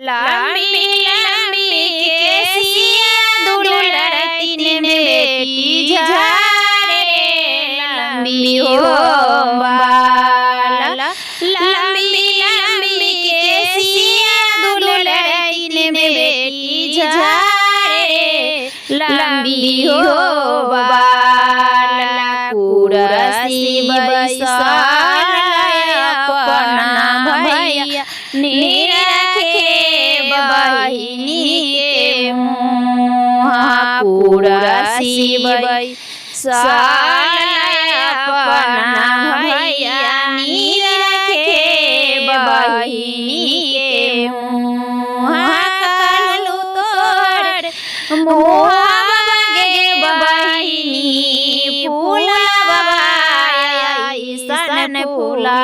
लंबी लंबी केसिया दुलड़ती ने बेटी झारे लंबी हो बाल। लंबी लंबी केसिया दुलड़ती ने बेटी झारे लंबी हो बाल। कुरसी बैसल अपना भैया निरखे बहिनी के मुँह। कुरसी बैसल अपना भैया निरखे बहिनी के मुँह। कालू तोर मुँह गे बहिनी फूलवा ऐसन फूला।